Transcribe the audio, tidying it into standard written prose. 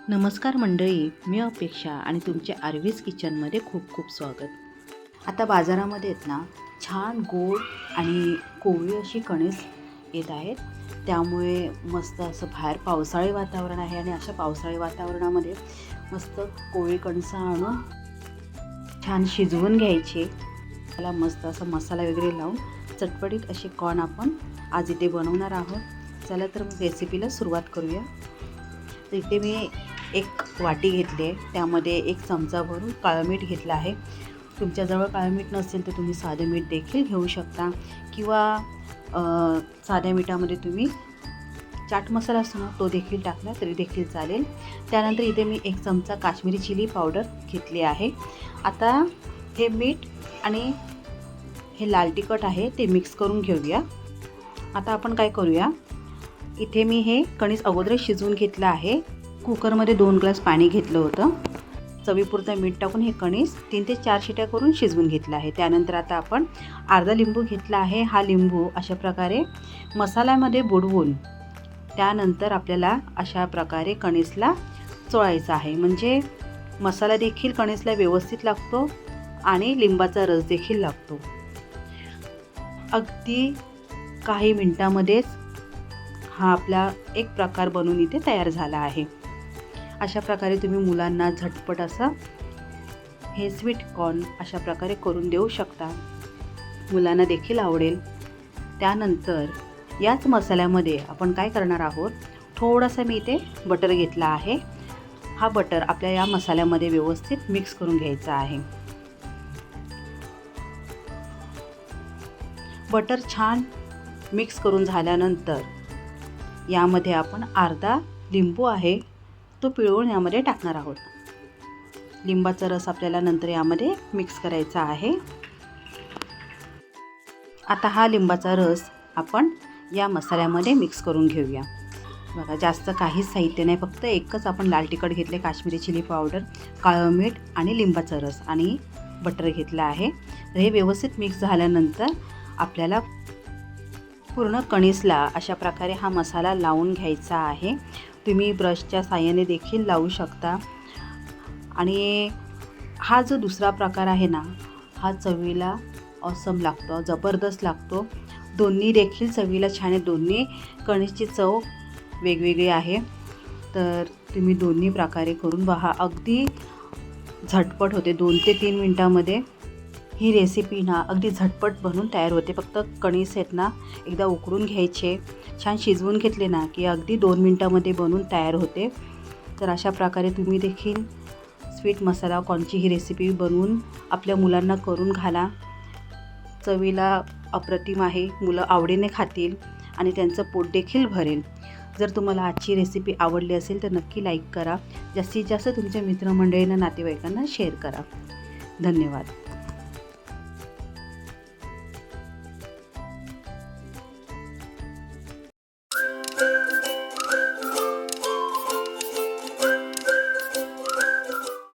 नमस्कार मंडळी, मी अपेक्षा आणि तुमच्या आर्वीज किचनमध्ये खूप खूप स्वागत. आता बाजारामध्ये आहेत ना, छान गोड आणि कोवळी अशी कणीस येत आहेत. त्यामुळे मस्त असं बाहेर पावसाळी वातावरण आहे आणि अशा पावसाळी वातावरणामध्ये मस्त कोवळी कणसं आणून छान शिजवून घ्यायचे. त्याला मस्त असा मसाला वगैरे लावून चटपटीत असे कॉर्न आपण आज इथे बनवणार आहोत. चला तर मग रेसिपीला सुरुवात करूया. तर इथे मी एक वाटी घेतली आहे, त्यामध्ये 1 चमचा भरून काळं मीठ घेतलं आहे. तुमच्याजवळ काळं मीठ नसेल तर तुम्ही साधं मीठ देखील घेऊ शकता किंवा साध्या मिठामध्ये तुम्ही चाट मसाला असतो ना, तो देखील टाकला तरी देखील चालेल. त्यानंतर इथे मी 1 चमचा काश्मीरी चिली पावडर घेतली आहे. आता हे मीठ आणि हे लाल तिखट आहे ते मिक्स करून घेऊया. आता आपण काय करूया, इथे मी हे कणीस अगोदर शिजवून घेतलं आहे. कुकरमध्ये 2 ग्लास पाणी घेतलं होतं. चवीपुरतं मीठ टाकून हे कणीस 3 ते 4 शिट्या करून शिजवून घेतलं आहे. त्यानंतर आता आपण अर्धा लिंबू घेतला आहे. हा लिंबू अशा प्रकारे मसाल्यामध्ये बुडवून त्यानंतर आपल्याला अशा प्रकारे कणीसला चोळायचा आहे. म्हणजे मसाला देखील कणीसला व्यवस्थित लागतो आणि लिंबाचा रस देखील लागतो. अगदी काही मिनिटांमध्येच हा आपला एक प्रकार बनून इथे तयार झाला आहे. अशा प्रकारे तुम्ही मुलांना झटपट असं हे स्वीट कॉर्न अशा प्रकारे करून देऊ शकता. मुलांना देखील आवडेल. त्यानंतर याच मसाल्यामध्ये आपण काय करणार आहोत, थोडासा मी इथे बटर घेतला आहे. हा बटर आपल्या या मसाल्यामध्ये व्यवस्थित मिक्स करून घ्यायचा आहे. बटर छान मिक्स करून झाल्यानंतर यामध्ये आपण अर्धा लिंबू आहे तो पिळवून यामध्ये टाकणार आहोत. लिंबाचा रस आपल्याला नंतर यामध्ये मिक्स करायचा आहे. आता हा लिंबाचा रस आपण या मसाल्यामध्ये मिक्स करून घेऊया. बघा, जास्त काहीच साहित्य नाही, फक्त एकच आपण लाल तिखट घेतले, काश्मीरी चिली पावडर, काळं मीठ आणि लिंबाचा रस आणि बटर घेतला आहे. तर हे व्यवस्थित मिक्स झाल्यानंतर आपल्याला पूर्ण कणीसला अशा प्रकारे हा मसाला लावून घ्यायचा आहे. तुम्ही ब्रशच्या साहाय्याने देखील लावू शकता. आणि हा जो दुसरा प्रकार आहे ना, हा चवीला ऑसम लागतो, जबरदस्त लागतो. दोन्ही देखील चवीला छान आहे. दोन्ही कणीसची चव वेगवेगळी आहे. तर तुम्ही दोन्ही प्रकारे करून पहा. अगदी झटपट होते. 2 ते 3 मिनटामध्ये ही रेसिपी ना अगदी झटपट बनून तयार होते. फक्त कणीस आहेत ना, एकदा उकळून घ्यायचे, छान शिजवून घेतले ना की अगदी 2 मिनटामध्ये बनून तयार होते. तर अशा प्रकारे तुम्ही देखील स्वीट मसाला कॉर्नची ही रेसिपी बनवून आपल्या मुलांना करून घाला. चवीला अप्रतिम आहे. मुलं आवडीने खातील आणि त्यांचं पोट देखील भरेल. जर तुम्हाला आजची रेसिपी आवडली असेल तर नक्की लाईक करा. जास्तीत जास्त तुमच्या मित्रमंडळींना, नातेवाईकांना शेअर करा. धन्यवाद.